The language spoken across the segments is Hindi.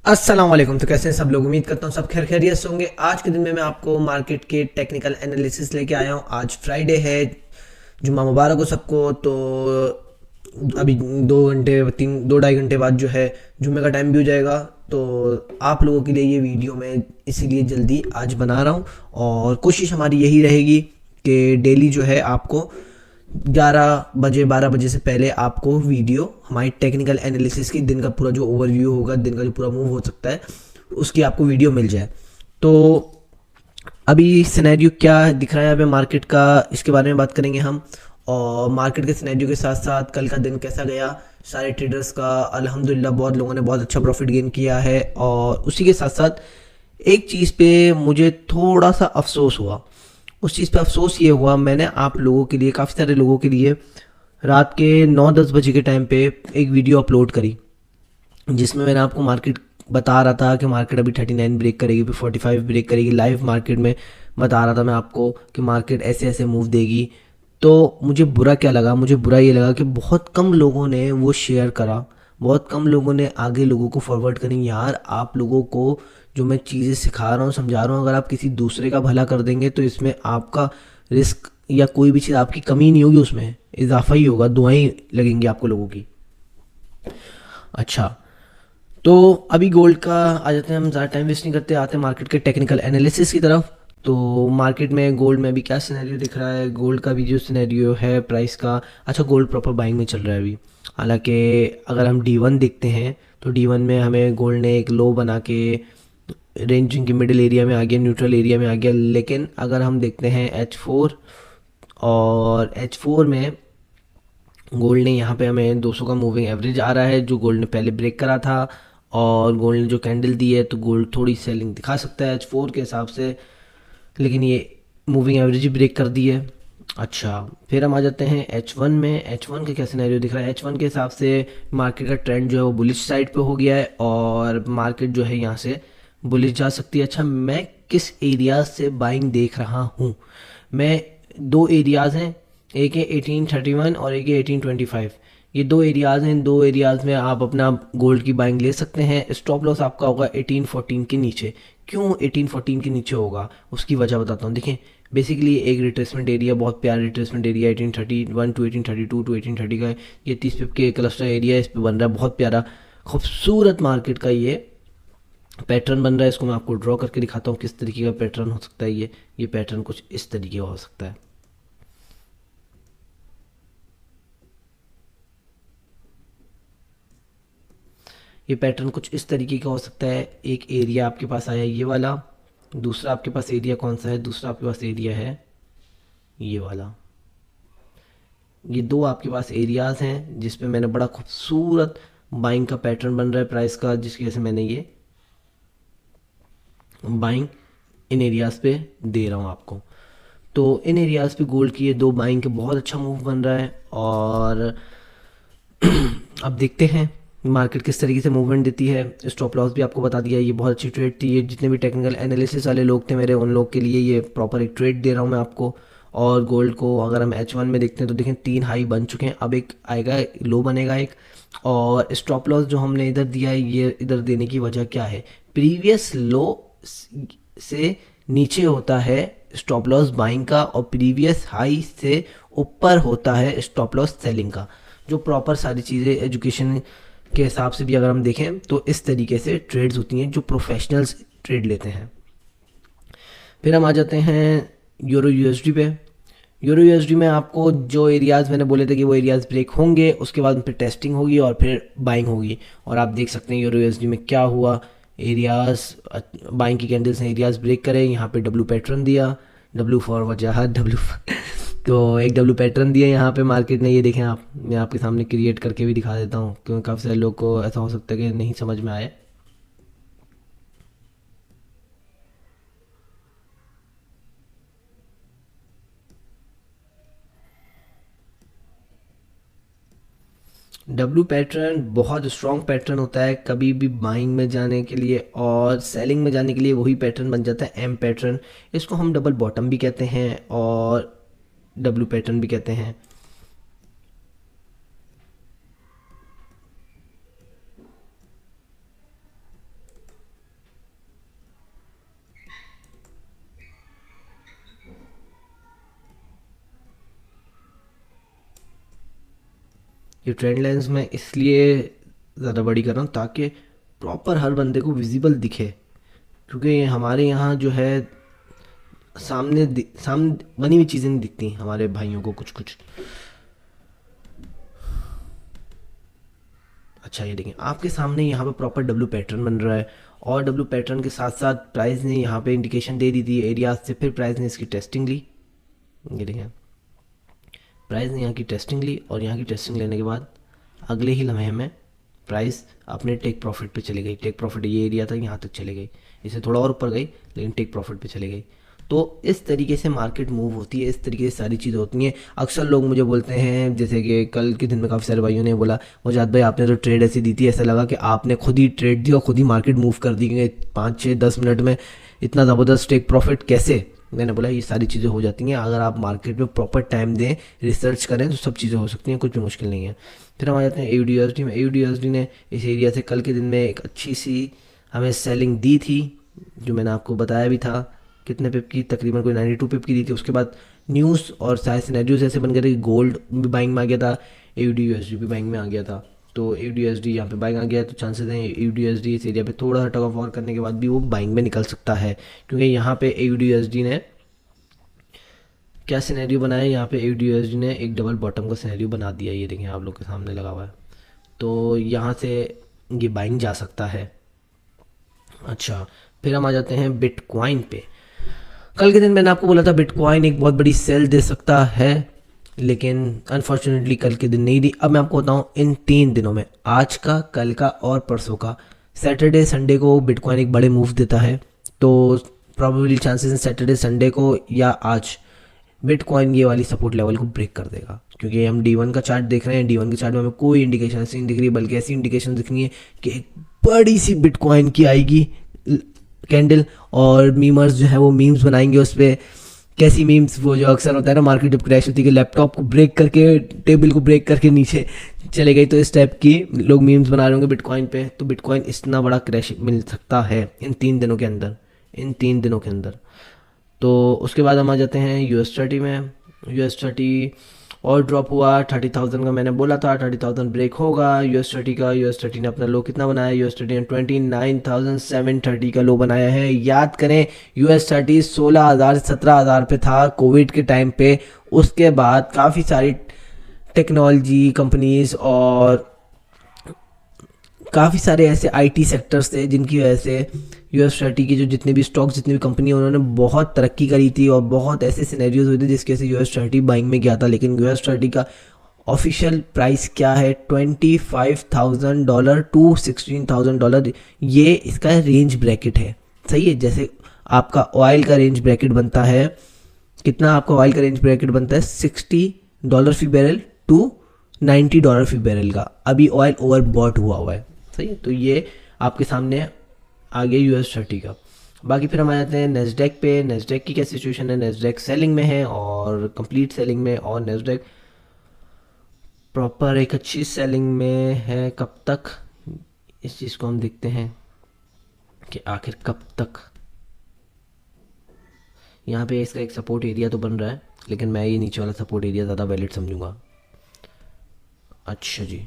अस्सलाम वालेकुम। तो कैसे हैं सब लोग? उम्मीद करता हूँ सब खैर खैरियत से होंगे। आज के दिन में मैं आपको मार्केट के टेक्निकल एनालिसिस लेके आया हूँ। आज फ्राइडे है, जुम्मा मुबारक हो सबको। तो अभी 2 ढाई घंटे बाद जो है जुम्मे का टाइम भी हो जाएगा। तो आप लोगों के लिए ये वीडियो मैं इसीलिए जल्दी आज बना रहा हूँ, और कोशिश हमारी यही रहेगी कि डेली जो है आपको 11 बजे 12 बजे से पहले आपको वीडियो हमारी टेक्निकल एनालिसिस की, दिन का पूरा जो ओवरव्यू होगा, दिन का जो पूरा मूव हो सकता है, उसकी आपको वीडियो मिल जाए। तो अभी सिनेरियो क्या दिख रहा है यहाँ पे मार्केट का, इसके बारे में बात करेंगे हम। और मार्केट के सिनेरियो के साथ साथ कल का दिन कैसा गया सारे ट्रेडर्स का। अल्हम्दुलिल्लाह बहुत लोगों ने बहुत अच्छा प्रॉफिट गेन किया है। और उसी के साथ साथ एक चीज़ पे मुझे थोड़ा सा अफसोस हुआ। उस चीज़ पे अफसोस ये हुआ, मैंने आप लोगों के लिए, काफ़ी सारे लोगों के लिए, रात के 9-10 बजे के टाइम पे एक वीडियो अपलोड करी, जिसमें मैंने आपको मार्केट बता रहा था कि मार्केट अभी 39 ब्रेक करेगी, फिर 45 ब्रेक करेगी। लाइव मार्केट में बता रहा था मैं आपको कि मार्केट ऐसे ऐसे मूव देगी। तो मुझे बुरा क्या लगा? मुझे बुरा ये लगा कि बहुत कम लोगों ने वो शेयर करा, बहुत कम लोगों ने आगे लोगों को फॉरवर्ड करें। यार, आप लोगों को जो मैं चीज़ें सिखा रहा हूँ, समझा रहा हूँ, अगर आप किसी दूसरे का भला कर देंगे तो इसमें आपका रिस्क या कोई भी चीज़ आपकी कमी नहीं होगी, उसमें इजाफा ही होगा, दुआएं लगेंगी आपको लोगों की। अच्छा, तो अभी गोल्ड का आ जाते हैं, हम ज़्यादा टाइम वेस्ट नहीं करते, आते हैं मार्केट के टेक्निकल एनालिसिस की तरफ। तो मार्केट में गोल्ड में अभी क्या सिनेरियो दिख रहा है? गोल्ड का भी जो सिनेरियो है प्राइस का, अच्छा, गोल्ड प्रॉपर बाइंग में चल रहा है अभी। हालांकि अगर हम D1 देखते हैं तो D1 में हमें गोल्ड ने एक लो बना के रेंजिंग के मिडिल एरिया में आ गया, न्यूट्रल एरिया में आ गया। लेकिन अगर हम देखते हैं H4, और H4 में गोल्ड ने यहाँ पे हमें 200 का मूविंग एवरेज आ रहा है, जो गोल्ड ने पहले ब्रेक करा था। और गोल्ड ने जो कैंडल दी है, तो गोल्ड थोड़ी सेलिंग दिखा सकता है H4 के हिसाब से, लेकिन ये मूविंग एवरेज ही ब्रेक कर दी है। अच्छा, फिर हम आ जाते हैं H1 में। H1 का क्या सिनेरियो दिख रहा है? H1 के हिसाब से मार्केट का ट्रेंड जो है वो बुलिश साइड पे हो गया है, और मार्केट जो है यहाँ से बुलिश जा सकती है। अच्छा, मैं किस एरिया से बाइंग देख रहा हूँ? मैं दो एरियाज़ हैं, एक है 1831 और एक है 1825। ये दो एरियाज़ हैं, इन दो एरियाज़ में आप अपना गोल्ड की बाइंग ले सकते हैं। स्टॉप लॉस आपका होगा 1814 के नीचे। क्यों 1814 के नीचे होगा, उसकी वजह बताता हूँ। देखें, बेसिकली एक रिट्रेसमेंट एरिया, बहुत प्यारा रिट्रेसमेंट एरिया 1831 टू 1832 टू 1830 का। ये 30 पिप के क्लस्टर एरिया है, इस पर बन रहा है बहुत प्यारा खूबसूरत मार्केट का ये पैटर्न बन रहा है। इसको मैं आपको ड्रॉ करके दिखाता हूँ किस तरीके का पैटर्न हो सकता है। ये पैटर्न कुछ इस तरीके का हो सकता है। ये पैटर्न कुछ इस तरीके का हो सकता है। एक एरिया आपके पास आया ये वाला, दूसरा आपके पास एरिया कौन सा है? दूसरा आपके पास एरिया है ये वाला। ये दो आपके पास एरियाज हैं जिस पे मैंने बड़ा खूबसूरत बाइंग का पैटर्न बन रहा है प्राइस का, जिसकी वजह से मैंने ये बाइंग इन एरियाज पे दे रहा हूँ आपको। तो इन एरियाज पे गोल्ड की ये दो बाइंग के बहुत अच्छा मूव बन रहा है। और अब देखते हैं मार्केट किस तरीके से मूवमेंट देती है। स्टॉप लॉस भी आपको बता दिया, ये बहुत अच्छी ट्रेड थी। ये जितने भी टेक्निकल एनालिसिस वाले लोग थे मेरे, उन लोग के लिए ये प्रॉपर एक ट्रेड दे रहा हूँ मैं आपको। और गोल्ड को अगर हम H1 में देखते हैं तो देखें 3 हाई बन चुके हैं, अब एक आएगा, लो बनेगा एक। और स्टॉप लॉस जो हमने इधर दिया है, ये इधर देने की वजह क्या है? प्रीवियस लो से नीचे होता है स्टॉप लॉस बाइंग का, और प्रीवियस हाई से ऊपर होता है स्टॉप लॉस सेलिंग का। जो प्रॉपर सारी चीज़ें एजुकेशन के हिसाब से भी अगर हम देखें तो इस तरीके से ट्रेड्स होती हैं जो प्रोफेशनल्स ट्रेड लेते हैं। फिर हम आ जाते हैं यूरो यूएसडी पे। यूरो यूएसडी में आपको जो एरियाज़ मैंने बोले थे कि वो एरियाज़ ब्रेक होंगे, उसके बाद फिर टेस्टिंग होगी और फिर बाइंग होगी। और आप देख सकते हैं यूरो यूएसडी में क्या हुआ। एरियाज़, बाइंग की कैंडल्स ने एरियाज़ ब्रेक करे, यहाँ पे डब्ल्यू पैटर्न दिया, डब्ल्यू फॉर वजह डब्ल्यू तो एक डब्ल्यू पैटर्न दिया यहाँ पे मार्केट ने। ये देखें आप, मैं आपके सामने क्रिएट करके भी दिखा देता हूँ, क्योंकि काफ़ी सारे लोग को ऐसा हो सकता है कि नहीं समझ में आए। डब्ल्यू पैटर्न बहुत स्ट्रॉन्ग पैटर्न होता है, कभी भी बाइंग में जाने के लिए और सेलिंग में जाने के लिए वही पैटर्न बन जाता है, एम पैटर्न। इसको हम डबल बॉटम भी कहते हैं और डब्ल्यू पैटर्न भी कहते हैं। ये ट्रेंड लाइंस मैं इसलिए ज़्यादा बड़ी कर रहा हूँ ताकि प्रॉपर हर बंदे को विजिबल दिखे, क्योंकि ये हमारे यहाँ जो है सामने बनी हुई चीज़ें नहीं दिखती हमारे भाइयों को कुछ कुछ। अच्छा ये देखें आपके सामने यहाँ पे प्रॉपर डब्ल्यू पैटर्न बन रहा है, और डब्ल्यू पैटर्न के साथ साथ प्राइस ने यहाँ पे इंडिकेशन दे दी थी एरियाज से, फिर प्राइस ने इसकी टेस्टिंग ली। ये देखें प्राइस ने यहाँ की टेस्टिंग ली, और यहाँ की टेस्टिंग लेने के बाद अगले ही लम्हे में प्राइस अपने टेक प्रॉफिट पे चली गई। टेक प्रॉफिट ये एरिया था, यहाँ तक चली गई, इसे थोड़ा और ऊपर गई लेकिन टेक प्रॉफिट पे चली गई। तो इस तरीके से मार्केट मूव होती है, इस तरीके से सारी चीज़ें होती हैं। अक्सर लोग मुझे बोलते हैं, जैसे कि कल के दिन में काफ़ी सारे भाइयों ने बोला, मुजाद भाई आपने तो ट्रेड ऐसी दी थी, ऐसा लगा कि आपने खुद ही ट्रेड दी और खुद ही मार्केट मूव कर दी, क्योंकि 5-6-10 मिनट में इतना ज़बरदस्त टेक प्रॉफिट कैसे। मैंने बोला ये सारी चीज़ें हो जाती हैं अगर आप मार्केट में प्रॉपर टाइम दें, रिसर्च करें, तो सब चीज़ें हो सकती हैं, कुछ भी मुश्किल नहीं है। फिर हम आ जाते हैं AUD में। AUD ने इस एरिया से कल के दिन में एक अच्छी सी हमें सेलिंग दी थी, जो मैंने आपको बताया भी था कितने पिप की, तकरीबन कोई 92 पिप की दी थी। उसके बाद न्यूज़ और सारे सिनेरियोज ऐसे बन गए थे कि गोल्ड भी बाइंग में आ गया था, AUD भी बाइंग में आ गया था। तो AUD यहाँ पे बाइंग आ गया, तो चांसेस हैं AUD इस एरिया पे थोड़ा सा टग ऑफ वॉर करने के बाद भी वो बाइंग में निकल सकता है, क्योंकि यहाँ पे AUD ने क्या सिनेरियो बनाया है, यहाँ पे AUD ने एक डबल बॉटम का सिनेरियो बना दिया। ये देखें आप लोग के सामने लगा हुआ है, तो यहाँ से ये बाइंग जा सकता है। अच्छा फिर हम आ जाते हैं बिटकॉइन पे। कल के दिन मैंने आपको बोला था बिटकॉइन एक बहुत बड़ी सेल दे सकता है, लेकिन अनफॉर्चुनेटली कल के दिन नहीं दी। अब मैं आपको बताऊं इन 3 दिनों में, आज का, कल का और परसों का, सैटरडे संडे को बिटकॉइन एक बड़े मूव देता है। तो प्रॉबेबली चांसेस हैं सैटरडे संडे को या आज बिटकॉइन ये वाली सपोर्ट लेवल को ब्रेक कर देगा, क्योंकि हम D1 का चार्ट देख रहे हैं। D1 के चार्ट में हमें कोई इंडिकेशन ऐसी नहीं दिख रही, बल्कि ऐसी इंडिकेशन दिख रही है कि एक बड़ी सी बिटकॉइन की आएगी कैंडल, और मीमर्स जो है वो मीम्स बनाएंगे उस पर। कैसी मीम्स, वो जो अक्सर होता है ना मार्केट जब क्रैश होती है कि लैपटॉप को ब्रेक करके, टेबल को ब्रेक करके नीचे चले गई, तो इस टाइप की लोग मीम्स बना रहे होंगे बिटकॉइन पे। तो बिटकॉइन इतना बड़ा क्रैश मिल सकता है इन 3 दिनों के अंदर, इन 3 दिनों के अंदर। तो उसके बाद हम आ जाते हैं US30 में। US30 और ड्रॉप हुआ 30,000 का, मैंने बोला था 30,000 ब्रेक होगा US30 का। US30 ने अपना लो कितना बनाया, US30 ने 29,730 का लो बनाया है। याद करें US30 16,000 17,000 पे था कोविड के टाइम पे। उसके बाद काफ़ी सारी टेक्नोलॉजी कंपनीज और काफ़ी सारे ऐसे IT सेक्टर्स थे जिनकी वजह से US30 की जो जितने भी स्टॉक्स, जितनी भी कंपनी, उन्होंने बहुत तरक्की करी थी, और बहुत ऐसे सिनेरियोज हुए थे जिसकी वजह से US30 बाइंग में गया था। लेकिन US30 का ऑफिशियल प्राइस क्या है, $25,000 टू $16,000, ये इसका रेंज ब्रैकेट है। सही है, जैसे आपका ऑयल का रेंज ब्रैकेट बनता है, कितना आपका ऑयल का रेंज ब्रैकेट बनता है, $60 फी बैरल टू $90 फी बैरल का। अभी ऑयल ओवरबॉट हुआ है। सही है, तो ये आपके सामने आ गया US30 का। बाकी फिर हम आ जाते हैं नेस्डेक पे। नेस्डेक की क्या सिचुएशन है, नेस्डेक सेलिंग में है और कंप्लीट सेलिंग में, और नेस्डेक प्रॉपर एक अच्छी सेलिंग में है। कब तक, इस चीज़ को हम देखते हैं कि आखिर कब तक। यहाँ पे इसका एक सपोर्ट एरिया तो बन रहा है, लेकिन मैं ये नीचे वाला सपोर्ट एरिया ज़्यादा वैलिड समझूंगा। अच्छा जी,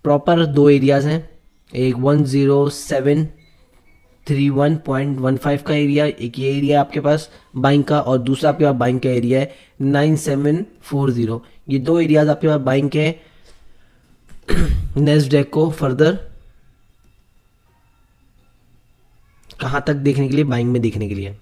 प्रॉपर 2 एरियाज़ हैं, एक 10731.15 का एरिया, एक ये एरिया आपके पास बाइंग का, और दूसरा आपके पास बाइंग का एरिया है 9740। ये 2 एरियाज आपके पास बाइंग के नेस्डेक को फर्दर कहाँ तक देखने के लिए, बाइंग में देखने के लिए।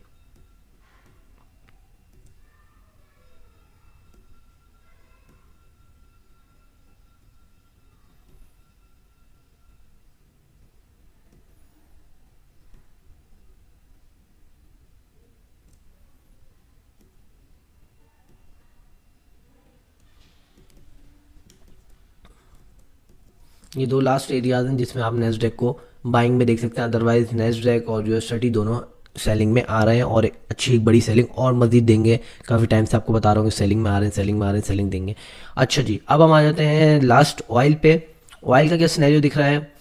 ये 2 लास्ट एरियाज हैं जिसमें आप नेस्डेक को बाइंग में देख सकते हैं। अदरवाइज नेस्डेक और US30 दोनों सेलिंग में आ रहे हैं, और एक अच्छी बड़ी सेलिंग और मजीद देंगे। काफ़ी टाइम से आपको बता रहा हूँ कि सेलिंग में आ रहे हैं, सेलिंग में आ रहे हैं, सेलिंग देंगे। अच्छा जी, अब हम आ जाते हैं लास्ट ऑयल पे। ऑयल का क्या सिनेरियो दिख रहा है,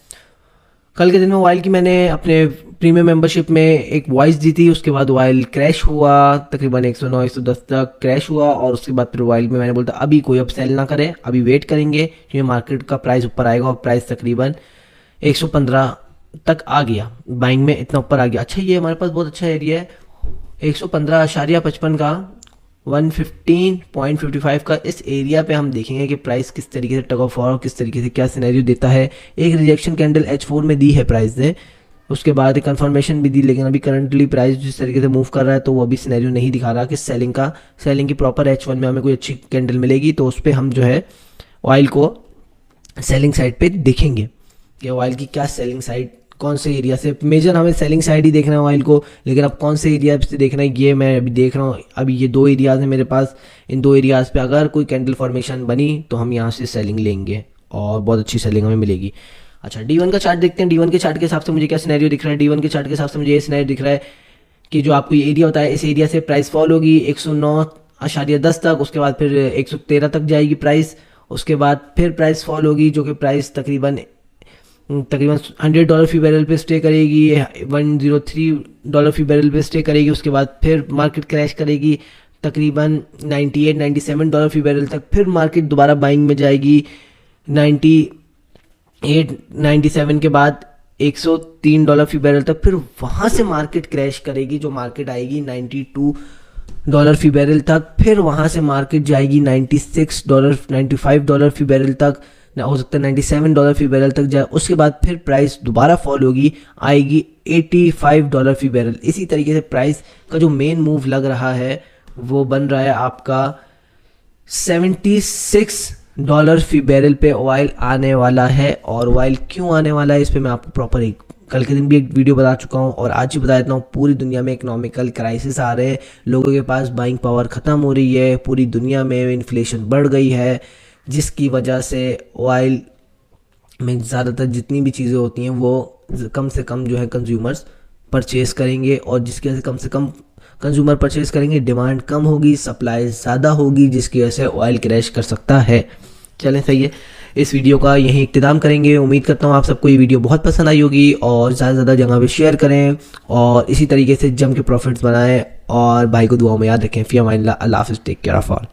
कल के दिन में ऑयल की मैंने अपने प्रीमियम मेंबरशिप में एक वॉइस दी थी, उसके बाद ऑयल क्रैश हुआ, तकरीबन 109 110 तक क्रैश हुआ, और उसके बाद फिर ऑयल में मैंने बोलता अभी कोई अब सेल ना करें, अभी वेट करेंगे क्योंकि मार्केट का प्राइस ऊपर आएगा, और प्राइस तकरीबन 115 तक आ गया, बाइंग में इतना ऊपर आ गया। अच्छा ये हमारे पास बहुत अच्छा एरिया है, 115.55 का 115.55 का इस एरिया पे हम देखेंगे कि प्राइस किस तरीके से टग ऑफ वॉर, किस तरीके से क्या सिनेरियो देता है। एक रिजेक्शन कैंडल H4 में दी है प्राइस ने, उसके बाद एक कंफर्मेशन भी दी, लेकिन अभी करंटली प्राइस जिस तरीके से मूव कर रहा है तो वो अभी सिनेरियो नहीं दिखा रहा कि सेलिंग की प्रॉपर H1 में हमें कोई अच्छी कैंडल मिलेगी, तो उस पर हम जो है ऑयल को सेलिंग साइड पे देखेंगे कि ऑयल की क्या सेलिंग साइड, कौन से एरिया से, मेजर हमें सेलिंग साइड ही देखना है ऑयल को, लेकिन अब कौन से एरिया से देखना है ये मैं अभी देख रहा हूँ। अभी ये 2 एरियाज़ हैं मेरे पास, इन 2 एरियाज़ पे अगर कोई कैंडल फॉर्मेशन बनी तो हम यहाँ से सेलिंग लेंगे और बहुत अच्छी सेलिंग हमें मिलेगी। अच्छा D1 का चार्ट देखते हैं, D1 के चार्ट के हिसाब से मुझे क्या सिनेरियो दिख रहा है। D1 के चार्ट के हिसाब से मुझे ये सिनेरियो दिख रहा है कि जो आपको ये एरिया होता है, इस एरिया से प्राइस फॉल होगी 109.10 तक, उसके बाद फिर 113 तक जाएगी प्राइस, उसके बाद फिर प्राइस फॉल होगी जो कि प्राइस तकरीबन $100 फी बैरल पे स्टे करेगी, $103 फी बैरल पे स्टे करेगी, उसके बाद फिर मार्केट क्रैश करेगी तकरीबन $97 फी बैरल तक, फिर मार्केट दोबारा बाइंग में जाएगी 97 के बाद $103 फी बैरल तक, फिर वहाँ से मार्केट क्रैश करेगी, जो मार्केट आएगी $92 फी बैरल तक, फिर वहाँ से मार्केट जाएगी $95 फी बैरल तक, हो सकता है $97 फी बैरल तक जाए, उसके बाद फिर प्राइस दोबारा फॉल होगी, आएगी $85 फी बैरल। इसी तरीके से प्राइस का जो मेन मूव लग रहा है वो बन रहा है आपका $76 फी बैरल पे ऑयल आने वाला है। और ऑयल क्यों आने वाला है इस पे मैं आपको प्रॉपर एक कल के दिन भी एक वीडियो बता चुका हूँ, और आज ही बता देता हूँ। पूरी दुनिया में इकोनॉमिकल क्राइसिस आ रहे हैं, लोगों के पास बाइंग पावर ख़त्म हो रही है, पूरी दुनिया में इन्फ्लेशन बढ़ गई है, जिसकी वजह से ऑयल में ज़्यादातर जितनी भी चीज़ें होती हैं वो कम से कम जो है कंज्यूमर्स परचेज़ करेंगे, और जिसकी वजह से कम कंज्यूमर परचेज़ करेंगे, डिमांड कम होगी, सप्लाई ज़्यादा होगी, जिसकी वजह से ऑयल क्रैश कर सकता है। चलें सही है, इस वीडियो का यहीं इख्तिताम करेंगे। उम्मीद करता हूँ आप सबको ये वीडियो बहुत पसंद आई होगी, और ज़्यादा से ज़्यादा जगह पे शेयर करें, और इसी तरीके से जम के प्रॉफिट्स बनाएं, और भाई को दुआओं में याद रखें। फ़ी अमानिल्लाह, अल्लाह हाफ़िज़, टेक केयर ऑफ़ ऑल।